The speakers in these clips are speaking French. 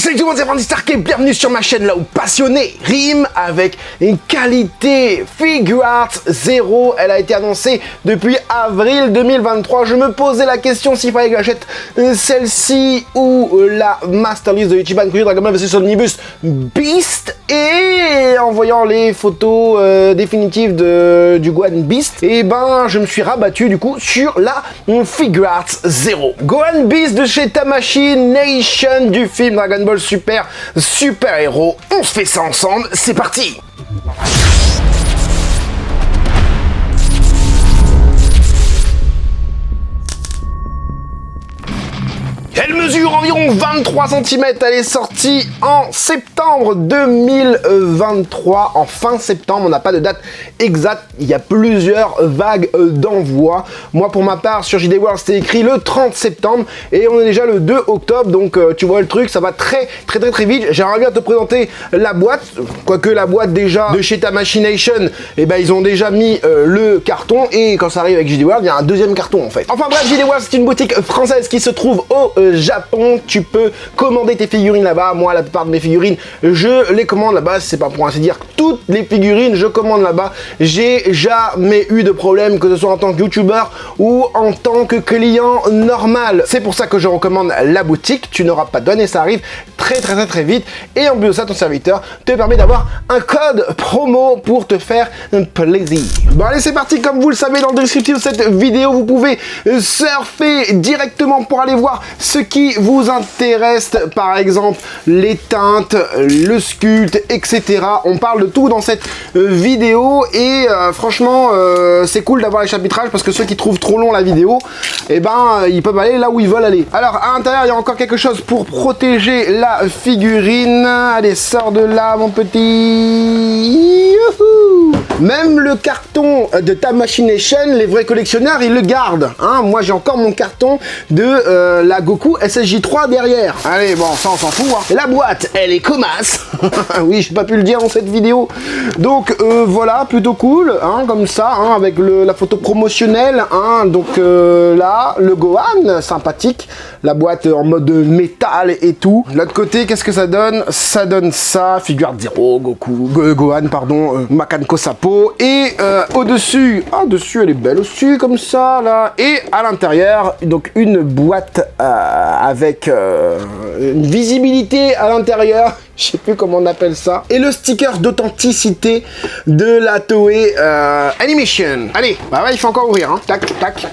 Salut tout le monde, c'est Randy Stark et bienvenue sur ma chaîne là où passionné rime avec une qualité Figuarts 0. Elle a été annoncée depuis avril 2023. Je me posais la question s'il fallait que j'achète celle-ci ou la Master List de Ichiban Kuji Dragon Ball vs Omnibus Beast. Et en voyant les photos définitives du Gohan Beast, et ben je me suis rabattu du coup sur la Figuarts 0. Gohan Beast de chez Tamashii Nation du film Dragon Ball Super Héros. On se fait ça ensemble, c'est parti! Elle mesure environ 23 cm, elle est sortie en septembre 2023, en fin septembre, on n'a pas de date exacte, il y a plusieurs vagues d'envoi. Moi pour ma part sur JD World c'était écrit le 30 septembre et on est déjà le 2 octobre, donc tu vois le truc, ça va très vite. J'aimerais bien te présenter la boîte, quoique la boîte déjà de chez Tamashii Nation, et ben ils ont déjà mis le carton et quand ça arrive avec JD World il y a un deuxième carton en fait. Enfin bref, JD World c'est une boutique française qui se trouve au Japon. Tu peux commander tes figurines là-bas. Moi la plupart de mes figurines je les commande là-bas, c'est pas pour ainsi dire toutes les figurines je commande là-bas. J'ai jamais eu de problème, que ce soit en tant que youtubeur ou en tant que client normal. C'est pour ça que je recommande la boutique. Tu n'auras pas de douane et ça arrive très vite, et en plus de ça ton serviteur te permet d'avoir un code promo pour te faire un plaisir. Bon allez c'est parti, comme vous le savez dans le descriptif de cette vidéo vous pouvez surfer directement pour aller voir ce qui vous intéresse, par exemple les teintes, le sculpte, etc. On parle de tout dans cette vidéo et franchement c'est cool d'avoir les chapitrages parce que ceux qui trouvent trop long la vidéo, et ben ils peuvent aller là où ils veulent aller. Alors à l'intérieur il y a encore quelque chose pour protéger la figurine. Allez sors de là mon petit. Youhou. Même le carton de Tamashii Nation, les vrais collectionneurs ils le gardent hein. Moi j'ai encore mon carton de la Goku SSJ3 derrière. Allez bon ça on s'en fout hein. La boîte elle est commasse. Oui j'ai pas pu le dire dans cette vidéo. Donc voilà, plutôt cool hein, comme ça hein, avec la photo promotionnelle hein. Donc là le Gohan sympathique, la boîte en mode métal et tout. De l'autre côté qu'est-ce que ça donne? Ça donne ça, Figuarts 0, Gohan pardon, Makanko Sapo, et au-dessus, dessus elle est belle aussi comme ça là, et à l'intérieur donc une boîte avec une visibilité à l'intérieur, je sais plus comment on appelle ça, et le sticker d'authenticité de la Toei Animation. Allez, bah ouais il faut encore ouvrir hein. Tac tac.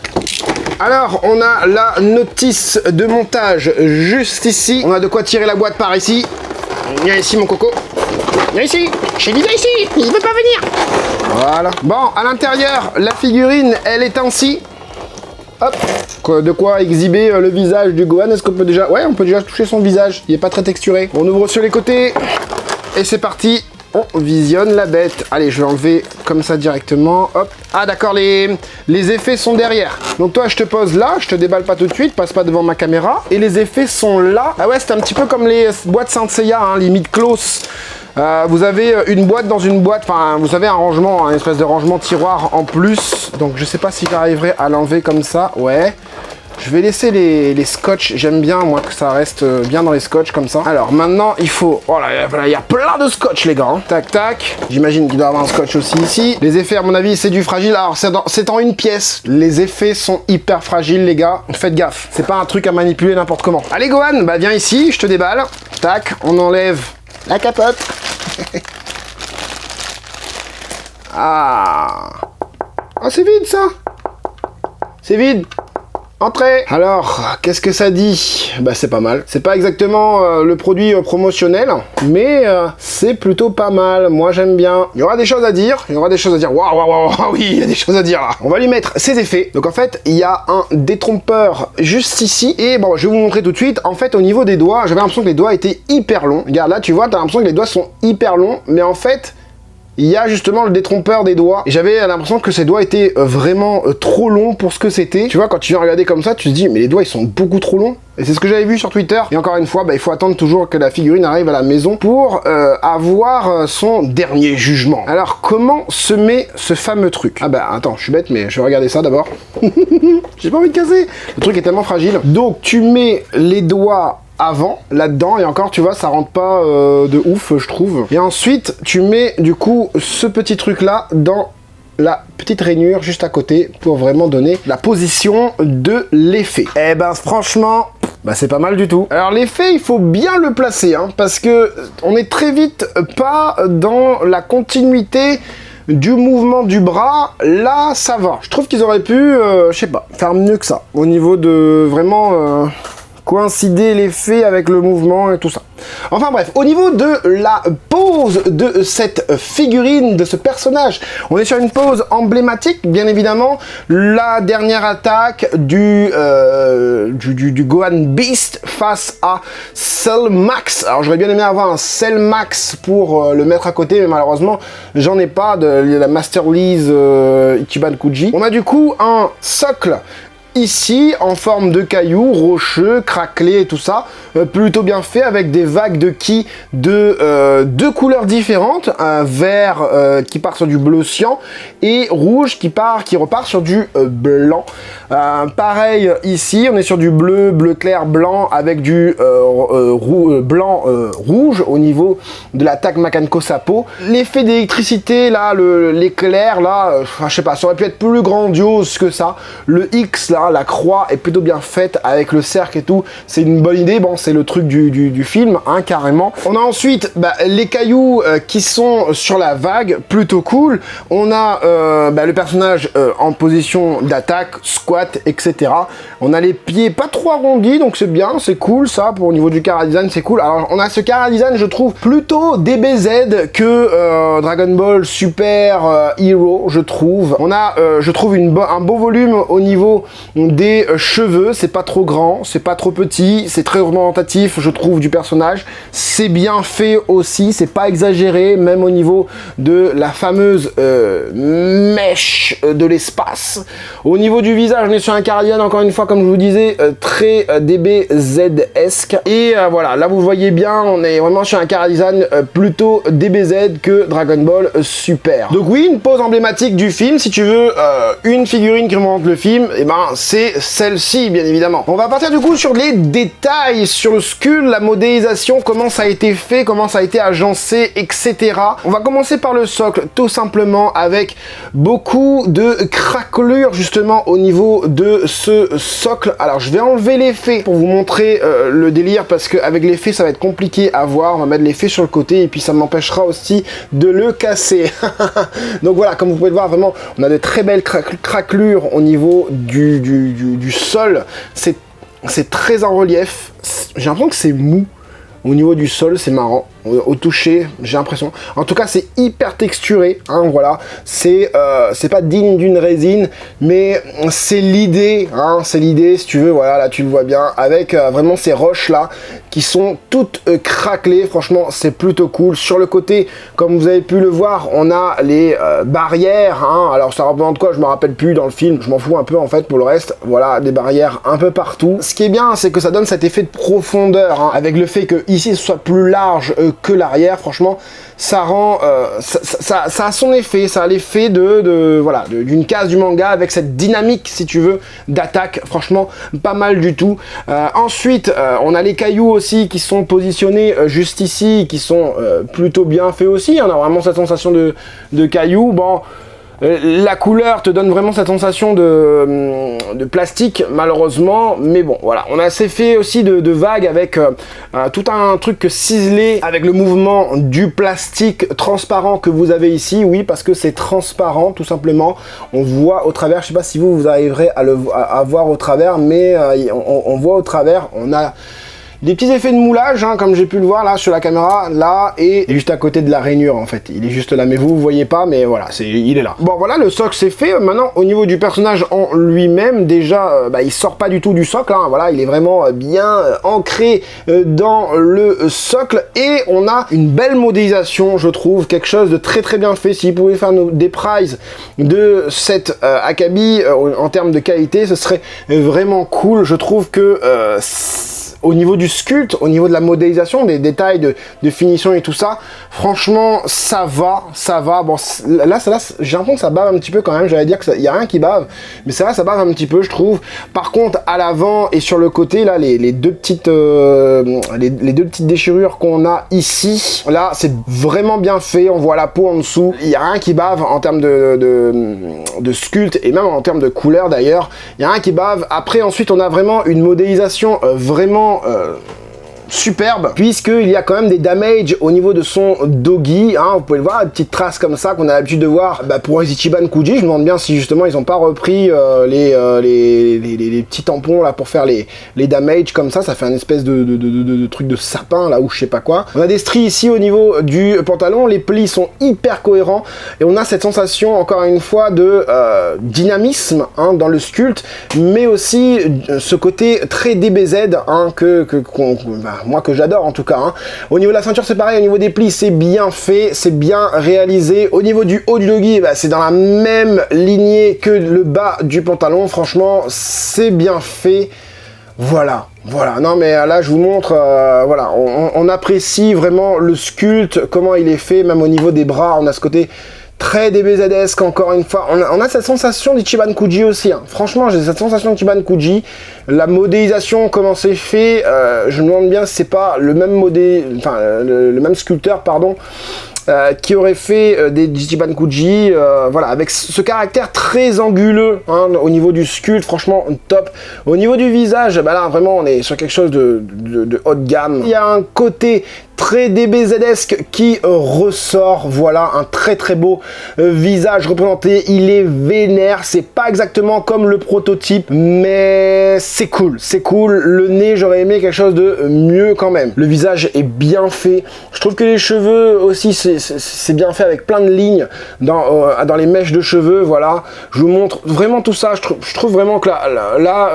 Alors on a la notice de montage juste ici, on a de quoi tirer la boîte par ici. Viens ici mon coco. Viens ici. J'ai dit viens ici, il veut pas venir. Voilà. Bon, à l'intérieur, la figurine, elle est ainsi. Hop. De quoi exhiber le visage du Gohan. Est-ce qu'on peut déjà... Ouais, on peut déjà toucher son visage. Il est pas très texturé. On ouvre sur les côtés. Et c'est parti. On visionne la bête. Allez, je vais enlever comme ça directement. Hop. Ah d'accord, les effets sont derrière. Donc toi, je te pose là, je te déballe pas tout de suite, passe pas devant ma caméra. Et les effets sont là. Ah ouais, c'est un petit peu comme les boîtes Saint Seiya, hein, limite close. Vous avez une boîte dans une boîte, enfin vous avez un rangement, une espèce de rangement tiroir en plus. Donc je sais pas si j'arriverai à l'enlever comme ça. Ouais. Je vais laisser les scotch, j'aime bien moi que ça reste bien dans les scotch comme ça. Alors maintenant il faut, oh là il y a plein de scotch les gars hein. Tac tac, j'imagine qu'il doit y avoir un scotch aussi ici. Les effets à mon avis c'est du fragile, alors c'est en une pièce. Les effets sont hyper fragiles les gars, faites gaffe, c'est pas un truc à manipuler n'importe comment. Allez Gohan, bah viens ici, je te déballe. Tac, on enlève la capote. Ah, c'est vide ça. C'est vide. Entrez. Alors, qu'est-ce que ça dit? Bah c'est pas mal. C'est pas exactement le produit promotionnel, mais c'est plutôt pas mal. Moi j'aime bien. Il y aura des choses à dire. Waouh, oui, il y a des choses à dire là. On va lui mettre ses effets. Donc en fait, il y a un détrompeur juste ici. Et bon, je vais vous montrer tout de suite. En fait, au niveau des doigts, j'avais l'impression que les doigts étaient hyper longs. Regarde là, tu vois, t'as l'impression que les doigts sont hyper longs, mais en fait... il y a justement le détrompeur des doigts. Et j'avais l'impression que ces doigts étaient vraiment trop longs pour ce que c'était. Tu vois, quand tu viens regarder comme ça, tu te dis, mais les doigts, ils sont beaucoup trop longs. Et c'est ce que j'avais vu sur Twitter. Et encore une fois, bah, il faut attendre toujours que la figurine arrive à la maison pour avoir son dernier jugement. Alors, comment se met ce fameux truc? Ah bah, attends, je suis bête, mais je vais regarder ça d'abord. J'ai pas envie de casser. Le truc est tellement fragile. Donc, tu mets les doigts avant là-dedans, et encore tu vois ça rentre pas de ouf je trouve. Et ensuite tu mets du coup ce petit truc là dans la petite rainure juste à côté pour vraiment donner la position de l'effet. Et ben franchement, bah c'est pas mal du tout. Alors l'effet, il faut bien le placer, hein, parce que on est très vite pas dans la continuité du mouvement du bras. Là, ça va. Je trouve qu'ils auraient pu, je sais pas, faire mieux que ça. Au niveau de vraiment coïncider l'effet avec le mouvement et tout ça. Enfin bref, au niveau de la pose de cette figurine, de ce personnage, on est sur une pose emblématique, bien évidemment, la dernière attaque du Gohan Beast face à Cell Max. Alors j'aurais bien aimé avoir un Cell Max pour le mettre à côté, mais malheureusement j'en ai pas, de la Master Lease Ichiban Kuji. On a du coup un socle ici, en forme de cailloux rocheux, craquelés et tout ça, plutôt bien fait, avec des vagues de ki de deux couleurs différentes, un vert qui part sur du bleu cyan, et rouge qui repart sur du blanc. Pareil ici, on est sur du bleu, bleu clair, blanc, avec du blanc rouge au niveau de l'attaque Makanko Sapo. L'effet d'électricité, là, l'éclair, là, je sais pas, ça aurait pu être plus grandiose que ça. Le X, là, la croix est plutôt bien faite avec le cercle et tout, c'est une bonne idée. Bon, c'est le truc du film, hein, carrément. On a ensuite les cailloux qui sont sur la vague, plutôt cool. On a le personnage en position d'attaque, squat, etc. On a les pieds pas trop arrondis, donc c'est bien, c'est cool ça, pour au niveau du chara design, c'est cool. Alors on a ce chara design, je trouve, plutôt DBZ que Dragon Ball Super Hero, je trouve. On a, je trouve, un beau volume au niveau des cheveux, c'est pas trop grand, c'est pas trop petit, c'est très représentatif, je trouve, du personnage. C'est bien fait aussi, c'est pas exagéré, même au niveau de la fameuse mèche de l'espace. Au niveau du visage, on est sur un Cardian, encore une fois, comme je vous disais, très DBZ-esque. Et voilà, là vous voyez bien, on est vraiment sur un chara design plutôt DBZ que Dragon Ball Super. Donc oui, une pose emblématique du film. Si tu veux une figurine qui remonte le film, et ben c'est celle-ci, bien évidemment. On va partir du coup sur les détails, sur le skull, la modélisation, comment ça a été fait, comment ça a été agencé, etc. On va commencer par le socle, tout simplement, avec beaucoup de craquelures justement au niveau de ce socle. Alors je vais enlever l'effet pour vous montrer le délire, parce qu'avec l'effet ça va être compliqué à voir. On va mettre l'effet sur le côté et puis ça m'empêchera aussi de le casser. Donc voilà, comme vous pouvez le voir, vraiment on a de très belles craquelures au niveau du sol. C'est très en relief. J'ai l'impression que c'est mou au niveau du sol, c'est marrant. Au toucher, j'ai l'impression. En tout cas, c'est hyper texturé, hein, voilà. C'est pas digne d'une résine, mais c'est l'idée, hein, c'est l'idée, si tu veux, voilà, là tu le vois bien, avec vraiment ces roches-là, qui sont toutes craquelées. Franchement, c'est plutôt cool. Sur le côté, comme vous avez pu le voir, on a les barrières, hein. Alors ça représente quoi, je me rappelle plus dans le film, je m'en fous un peu en fait pour le reste. Voilà, des barrières un peu partout. Ce qui est bien, c'est que ça donne cet effet de profondeur, hein, avec le fait que ici ce soit plus large que l'arrière. Franchement, ça rend ça a son effet, ça a l'effet voilà, d'une case du manga, avec cette dynamique, si tu veux, d'attaque. Franchement, pas mal du tout. Ensuite, on a les cailloux aussi qui sont positionnés juste ici, qui sont plutôt bien faits aussi. On a vraiment cette sensation de cailloux. Bon, la couleur te donne vraiment cette sensation de plastique, malheureusement, mais bon, voilà. On a ces effets aussi de vagues avec tout un truc ciselé avec le mouvement du plastique transparent que vous avez ici. Oui, parce que c'est transparent, tout simplement. On voit au travers, je sais pas si vous arriverez à voir au travers, mais on voit au travers. On a des petits effets de moulage, hein, comme j'ai pu le voir là sur la caméra, là, et juste à côté de la rainure en fait. Il est juste là, mais vous voyez pas, mais voilà, il est là. Bon voilà, le socle c'est fait. Maintenant, au niveau du personnage en lui-même, déjà, il sort pas du tout du socle, hein, voilà, il est vraiment bien ancré dans le socle, et on a une belle modélisation, je trouve, quelque chose de très très bien fait. Si vous pouvez faire des prises de cette Akabi en termes de qualité, ce serait vraiment cool. Je trouve que au niveau du sculpte, au niveau de la modélisation, des détails de finition et tout ça, franchement, ça va. Bon, là j'ai l'impression que ça bave un petit peu quand même, j'allais dire qu'il n'y a rien qui bave, mais c'est vrai, ça bave un petit peu, je trouve. Par contre, à l'avant et sur le côté, là, les deux petites déchirures qu'on a ici, là, c'est vraiment bien fait, on voit la peau en dessous, il n'y a rien qui bave en termes de sculpte, et même en termes de couleur d'ailleurs, il n'y a rien qui bave. Après, ensuite, on a vraiment une modélisation vraiment superbe, puisqu'il y a quand même des damages au niveau de son doggy, hein, vous pouvez le voir, des petites traces comme ça qu'on a l'habitude de voir pour les Ichiban Kuji. Je me demande bien si justement ils n'ont pas repris les petits tampons là pour faire les damages comme ça fait un espèce de truc de sapin là ou je sais pas quoi. On a des stries ici au niveau du pantalon, les plis sont hyper cohérents et on a cette sensation encore une fois de dynamisme hein, dans le sculpte, mais aussi ce côté très DBZ hein, moi que j'adore en tout cas. Hein. Au niveau de la ceinture c'est pareil, au niveau des plis c'est bien fait, c'est bien réalisé. Au niveau du haut du doggy, c'est dans la même lignée que le bas du pantalon. Franchement c'est bien fait. Voilà, non mais là je vous montre, voilà, on apprécie vraiment le sculpte, comment il est fait, même au niveau des bras, on a ce côté très DBZ-esque, encore une fois, on a cette sensation d'Ichiban Kuji aussi, hein. Franchement j'ai cette sensation d'Ichiban Kuji, la modélisation, comment c'est fait, je me demande bien si c'est pas le même le même sculpteur, pardon, qui aurait fait des Ichiban Kuji, voilà, avec ce caractère très anguleux hein, au niveau du sculpte, franchement top. Au niveau du visage, là vraiment on est sur quelque chose de haut de gamme. Il y a un côté très DBZ-esque qui ressort, voilà, un très beau visage représenté, il est vénère, c'est pas exactement comme le prototype, mais c'est cool, le nez, j'aurais aimé quelque chose de mieux quand même. Le visage est bien fait, je trouve que les cheveux aussi, c'est bien fait avec plein de lignes dans les mèches de cheveux, voilà, je vous montre vraiment tout ça, je trouve vraiment que là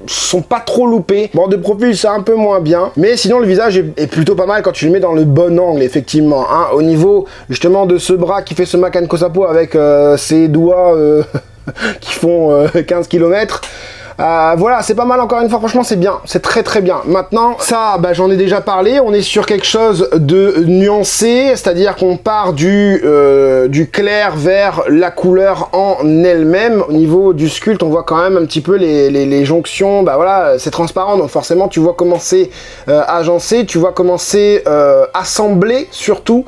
sont pas trop loupés. Bon, de profil c'est un peu moins bien, mais sinon le visage est plutôt pas mal quand tu le mets dans le bon angle, effectivement, hein. Au niveau justement de ce bras qui fait ce Makan Kosapo avec ses doigts qui font 15 km. Voilà, c'est pas mal encore une fois, franchement c'est bien, c'est très bien. Maintenant, ça, j'en ai déjà parlé, on est sur quelque chose de nuancé, c'est-à-dire qu'on part du clair vers la couleur en elle-même. Au niveau du sculpte, on voit quand même un petit peu les jonctions, voilà, c'est transparent, donc forcément tu vois comment c'est agencé, tu vois comment c'est assemblé surtout,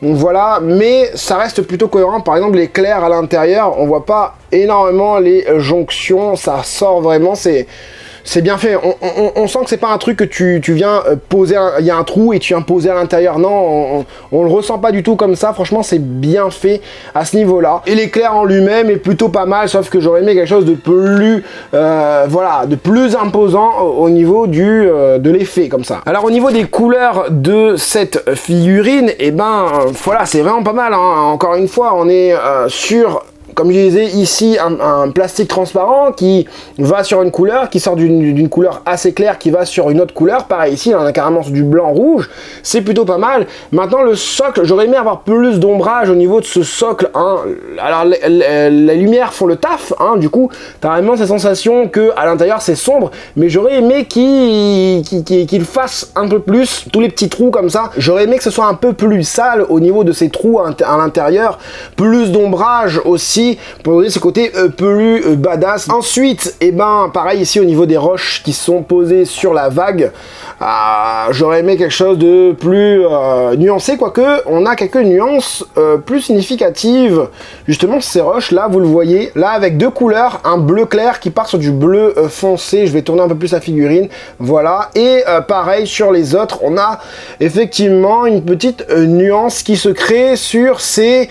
donc voilà, mais ça reste plutôt cohérent. Par exemple, les clairs à l'intérieur, on voit pas énormément les jonctions, ça sort vraiment, c'est bien fait. On sent que c'est pas un truc que tu viens poser, il y a un trou et tu viens poser à l'intérieur. Non, on le ressent pas du tout comme ça. Franchement, c'est bien fait à ce niveau-là. Et l'éclair en lui-même est plutôt pas mal, sauf que j'aurais aimé quelque chose de plus, voilà, de plus imposant au niveau de l'effet comme ça. Alors au niveau des couleurs de cette figurine, voilà, c'est vraiment pas mal. Hein. Encore une fois, on est sur, comme je disais, ici un plastique transparent qui va sur une couleur, qui sort d'une couleur assez claire, qui va sur une autre couleur. Pareil ici, on a carrément du blanc-rouge, c'est plutôt pas mal. Maintenant le socle, j'aurais aimé avoir plus d'ombrage au niveau de ce socle, hein. Alors les lumières font le taf, hein. Du coup t'as vraiment cette sensation que à l'intérieur c'est sombre, mais j'aurais aimé qu'il fasse un peu plus, tous les petits trous comme ça, j'aurais aimé que ce soit un peu plus sale au niveau de ces trous à l'intérieur, plus d'ombrage aussi, pour donner ce côté plus badass. Ensuite, pareil ici au niveau des roches qui sont posées sur la vague, j'aurais aimé quelque chose de plus nuancé, quoique on a quelques nuances plus significatives. Justement, ces roches là, vous le voyez, là avec deux couleurs, un bleu clair qui part sur du bleu foncé. Je vais tourner un peu plus la figurine, voilà. Et pareil sur les autres, on a effectivement une petite nuance qui se crée sur ces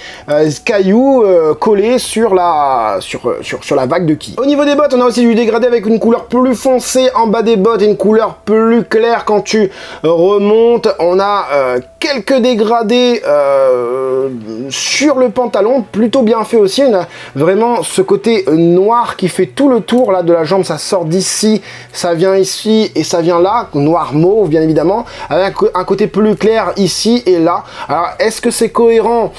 cailloux collés sur la vague de ki. Au niveau des bottes, on a aussi du dégradé avec une couleur plus foncée en bas des bottes et une couleur plus claire quand tu remontes. On a quelques dégradés sur le pantalon, plutôt bien fait aussi. On a vraiment ce côté noir qui fait tout le tour là de la jambe, ça sort d'ici, ça vient ici et ça vient là, noir mauve bien évidemment, avec un côté plus clair ici et là. Alors est-ce que c'est cohérent?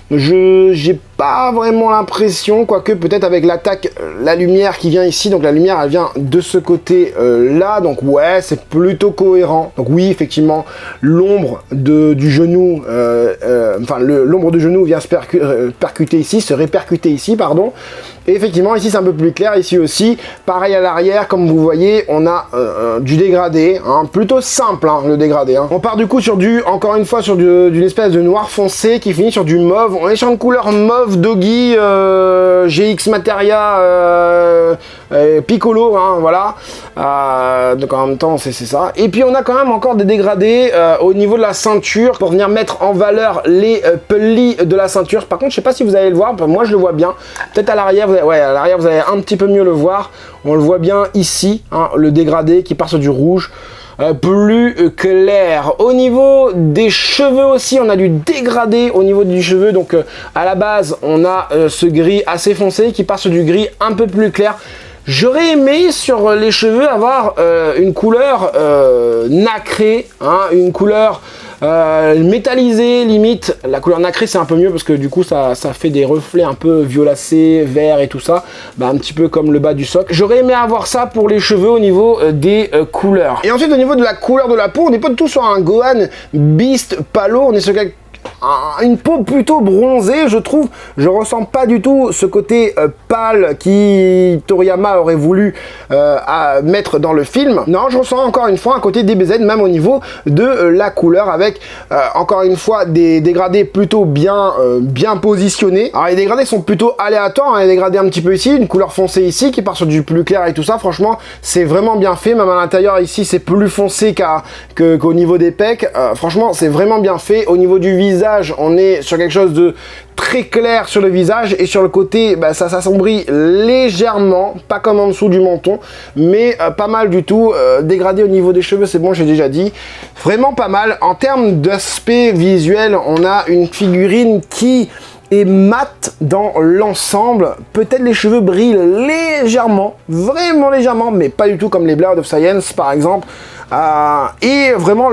J'ai pas vraiment l'impression, quoique peut-être avec l'attaque, la lumière qui vient ici, donc la lumière elle vient de ce côté là, donc ouais c'est plutôt cohérent. Donc oui effectivement l'ombre du genou, l'ombre du genou vient se percuter ici, se répercuter ici pardon. Et effectivement ici c'est un peu plus clair, ici aussi, pareil à l'arrière comme vous voyez on a du dégradé, hein, plutôt simple hein, le dégradé. Hein. On part du coup sur encore une fois sur d'une espèce de noir foncé qui finit sur du mauve, on est sur une couleur mauve Doggy, GX Materia, Piccolo, hein, voilà, donc en même temps c'est ça. Et puis on a quand même encore des dégradés au niveau de la ceinture pour venir mettre en valeur les plis de la ceinture. Par contre je sais pas si vous allez le voir, moi je le vois bien, peut-être à l'arrière. Ouais, à l'arrière vous allez un petit peu mieux le voir, on le voit bien ici, hein, le dégradé qui part sur du rouge plus clair. Au niveau des cheveux aussi, on a du dégradé au niveau du cheveu, donc à la base on a ce gris assez foncé qui part sur du gris un peu plus clair. J'aurais aimé sur les cheveux avoir une couleur nacrée, hein, une couleur métallisé limite. La couleur nacrée c'est un peu mieux parce que du coup ça fait des reflets un peu violacés, verts et tout ça, bah, un petit peu comme le bas du socle. J'aurais aimé avoir ça pour les cheveux au niveau des couleurs. Et ensuite au niveau de la couleur de la peau, on n'est pas du tout sur un Gohan Beast Palo, on est sur une peau plutôt bronzée, je trouve. Je ressens pas du tout ce côté pâle qui Toriyama aurait voulu mettre dans le film. Non, je ressens encore une fois un côté DBZ, même au niveau de la couleur, avec encore une fois des dégradés plutôt bien positionnés. Alors les dégradés sont plutôt aléatoires, hein, les dégradés un petit peu ici, une couleur foncée ici qui part sur du plus clair et tout ça. Franchement, c'est vraiment bien fait. Même à l'intérieur ici, c'est plus foncé qu'au niveau des pecs. Franchement, c'est vraiment bien fait. Au niveau du visage, on est sur quelque chose de très clair sur le visage, et sur le côté bah, ça s'assombrit légèrement, pas comme en dessous du menton, mais pas mal du tout. Dégradé au niveau des cheveux, c'est bon, j'ai déjà dit, vraiment pas mal. En termes d'aspect visuel, on a une figurine qui est mat dans l'ensemble. Peut-être les cheveux brillent légèrement, vraiment légèrement, mais pas du tout comme les Blood of Science par exemple. Et vraiment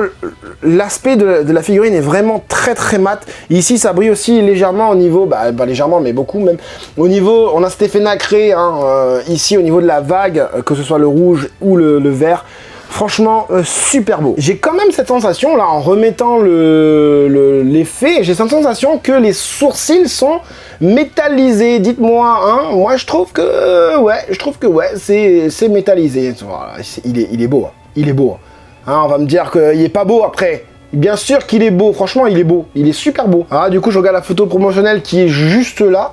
l'aspect de la figurine est vraiment très mat. Ici ça brille aussi légèrement au niveau, pas légèrement mais beaucoup même, au niveau, on a cet effet nacré hein, ici au niveau de la vague, que ce soit le rouge ou le vert. Franchement, super beau. J'ai quand même cette sensation, là, en remettant l'effet, j'ai cette sensation que les sourcils sont métallisés. Dites-moi, hein, moi je trouve que, ouais, c'est métallisé. Voilà, il est beau, hein. Il est beau. Hein, on va me dire qu'il est pas beau après. Bien sûr qu'il est beau, franchement, il est beau. Il est super beau. Ah, du coup, je regarde la photo promotionnelle qui est juste là.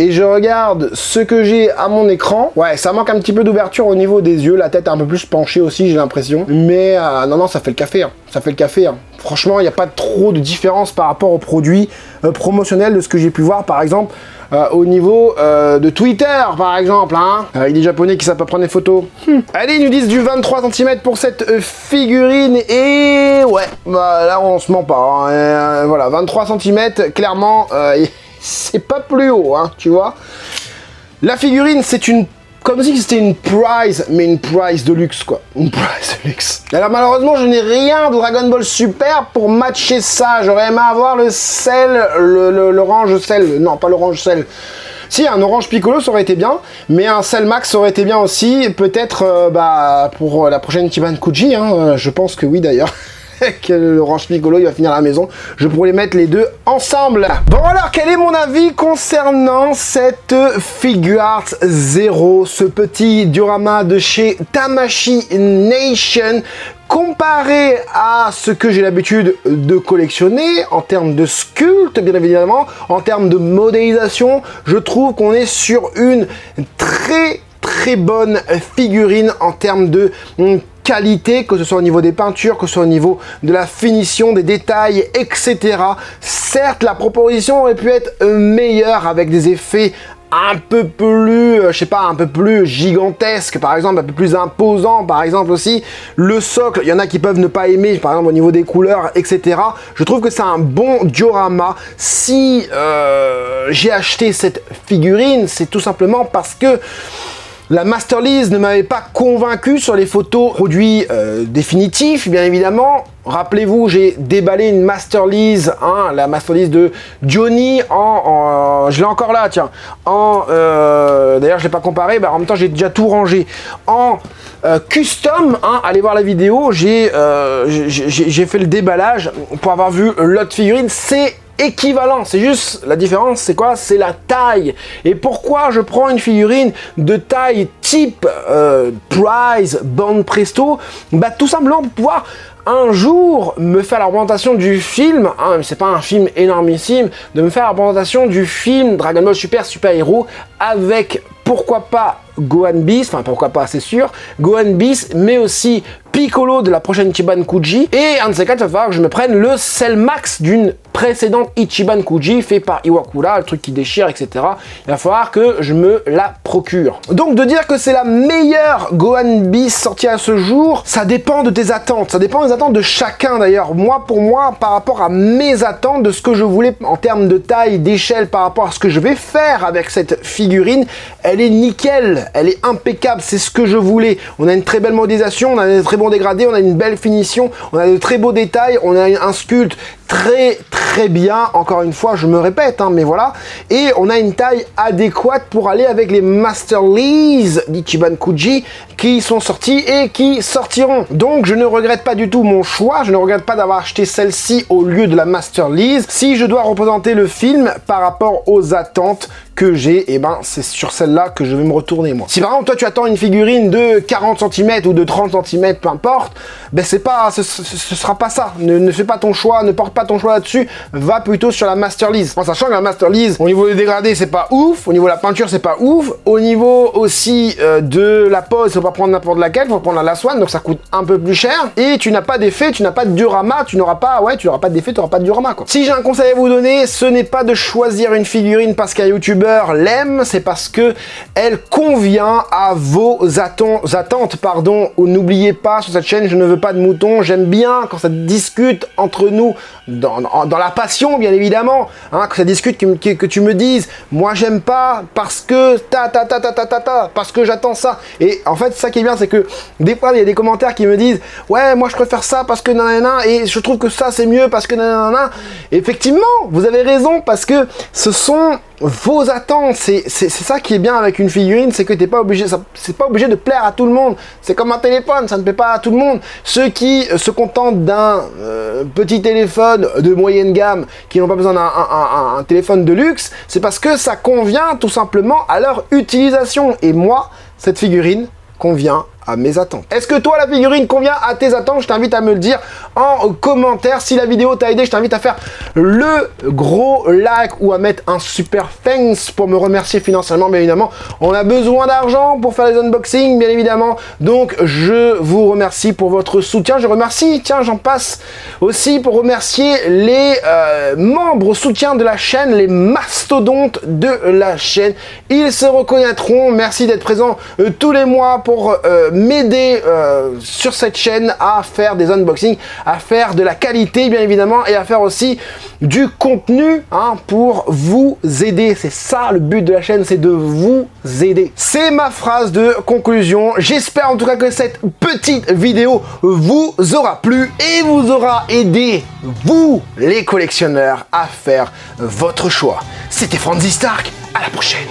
Et je regarde ce que j'ai à mon écran. Ouais, ça manque un petit peu d'ouverture au niveau des yeux. La tête est un peu plus penchée aussi, j'ai l'impression. Mais non, ça fait le café. Hein. Ça fait le café. Hein. Franchement, il n'y a pas trop de différence par rapport aux produits promotionnels de ce que j'ai pu voir, par exemple, au niveau de Twitter, par exemple. Hein. Il est japonais qui savent pas prendre des photos. Allez, ils nous disent du 23 cm pour cette figurine. Et ouais, bah, là, on se ment pas. Hein. Voilà, 23 cm, clairement... c'est pas plus haut, hein, tu vois. La figurine, c'est comme si c'était une prize, mais une prize de luxe, quoi. Une prize de luxe. Alors malheureusement, je n'ai rien de Dragon Ball Super pour matcher ça. J'aurais aimé avoir le sel, l'orange sel. Non, pas l'orange sel. Si, un orange piccolo, ça aurait été bien, mais un sel max, ça aurait été bien aussi. Peut-être, pour la prochaine Kiban Kuji, hein, je pense que oui, d'ailleurs. Que l'orange piccolo il va finir à la maison, je pourrais les mettre les deux ensemble. Bon alors, quel est mon avis concernant cette Figuarts Zero, ce petit diorama de chez Tamashii Nation, comparé à ce que j'ai l'habitude de collectionner en termes de sculpte, bien évidemment, en termes de modélisation. Je trouve qu'on est sur une très bonne figurine en termes de qualité, que ce soit au niveau des peintures, que ce soit au niveau de la finition, des détails, etc. Certes, la proposition aurait pu être meilleure avec des effets un peu plus, je sais pas, un peu plus gigantesque, par exemple, un peu plus imposant, par exemple aussi. Le socle, il y en a qui peuvent ne pas aimer, par exemple au niveau des couleurs, etc. Je trouve que c'est un bon diorama. Si j'ai acheté cette figurine, c'est tout simplement parce que La Master Lease ne m'avait pas convaincu sur les photos produits définitifs, bien évidemment. Rappelez-vous, j'ai déballé une Master Lease, hein, la Master Lease de Johnny je l'ai encore là, tiens. D'ailleurs, je l'ai pas comparé, en même temps, j'ai déjà tout rangé. En custom, hein, allez voir la vidéo, j'ai fait le déballage pour avoir vu l'autre figurine. C'est équivalent, c'est juste la différence, c'est quoi? C'est la taille. Et pourquoi je prends une figurine de taille type Prize Bond Presto? Tout simplement pour pouvoir un jour me faire la représentation du film, hein, c'est pas un film énormissime, de me faire la représentation du film Dragon Ball Super Héros avec pourquoi pas Gohan Beast, enfin pourquoi pas, c'est sûr, Gohan Beast, mais aussi Piccolo de la prochaine Ichiban Kuji, et un de ces quatre, il va falloir que je me prenne le Cell Max d'une précédente Ichiban Kuji fait par Iwakura, le truc qui déchire, etc. Il va falloir que je me la procure. Donc de dire que c'est la meilleure Gohan Beast sortie à ce jour, ça dépend de tes attentes, ça dépend des attentes de chacun d'ailleurs. Moi, pour moi, par rapport à mes attentes, de ce que je voulais en termes de taille, d'échelle, par rapport à ce que je vais faire avec cette figurine, elle est nickel, elle est impeccable, c'est ce que je voulais. On a une très belle modélisation, on a des très bons dégradés, on a une belle finition, on a de très beaux détails, on a un sculpte très bien, encore une fois je me répète, hein, mais voilà, et on a une taille adéquate pour aller avec les Master Lease d'Ichiban Kuji qui sont sortis et qui sortiront. Donc je ne regrette pas du tout mon choix, je ne regrette pas d'avoir acheté celle-ci au lieu de la Master Lease. Si je dois représenter le film par rapport aux attentes que j'ai, et c'est sur celle-là que je vais me retourner moi. Si par exemple toi tu attends une figurine de 40 cm ou de 30 cm, peu importe, ce sera pas ça. Ne fais pas ton choix, ne porte pas ton choix là-dessus, va plutôt sur la Master Lease. En sachant que la Master Lease, au niveau des dégradés, c'est pas ouf, au niveau de la peinture, c'est pas ouf, au niveau aussi de la pose, faut pas prendre n'importe laquelle, faut prendre la Last One, donc ça coûte un peu plus cher, et tu n'as pas d'effet, tu n'as pas de diorama, tu n'auras pas d'effet, tu n'auras pas de diorama, quoi. Si j'ai un conseil à vous donner, ce n'est pas de choisir une figurine parce qu'un youtubeur l'aime, c'est parce que elle convient à vos attentes, pardon. N'oubliez pas, sur cette chaîne, je ne veux pas de moutons, j'aime bien quand ça discute entre nous, dans la passion, bien évidemment, hein, que ça discute, que tu me dises, moi j'aime pas parce que parce que j'attends ça. Et en fait, ça qui est bien, c'est que des fois, il y a des commentaires qui me disent, ouais, moi je préfère ça parce que nanana, et je trouve que ça c'est mieux parce que nanana. Effectivement, vous avez raison, parce que ce sont vos attentes, c'est ça qui est bien avec une figurine, c'est que t'es pas obligé, c'est pas obligé de plaire à tout le monde. C'est comme un téléphone, ça ne plaît pas à tout le monde. Ceux qui se contentent d'un petit téléphone de moyenne gamme, qui n'ont pas besoin d'un téléphone de luxe, c'est parce que ça convient tout simplement à leur utilisation. Et moi, cette figurine convient à mes attentes. Est-ce que toi, la figurine convient à tes attentes? Je t'invite à me le dire en commentaire. Si la vidéo t'a aidé, je t'invite à faire le gros like ou à mettre un super thanks pour me remercier financièrement, bien évidemment. On a besoin d'argent pour faire les unboxings, bien évidemment. Donc, je vous remercie pour votre soutien. Je remercie, tiens, j'en passe aussi pour remercier les membres soutiens de la chaîne, les mastodontes de la chaîne. Ils se reconnaîtront. Merci d'être présents tous les mois pour m'aider sur cette chaîne à faire des unboxings, à faire de la qualité bien évidemment, et à faire aussi du contenu, hein, pour vous aider. C'est ça le but de la chaîne, c'est de vous aider. C'est ma phrase de conclusion. J'espère en tout cas que cette petite vidéo vous aura plu et vous aura aidé, vous les collectionneurs, à faire votre choix. C'était Franzy Stark, à la prochaine.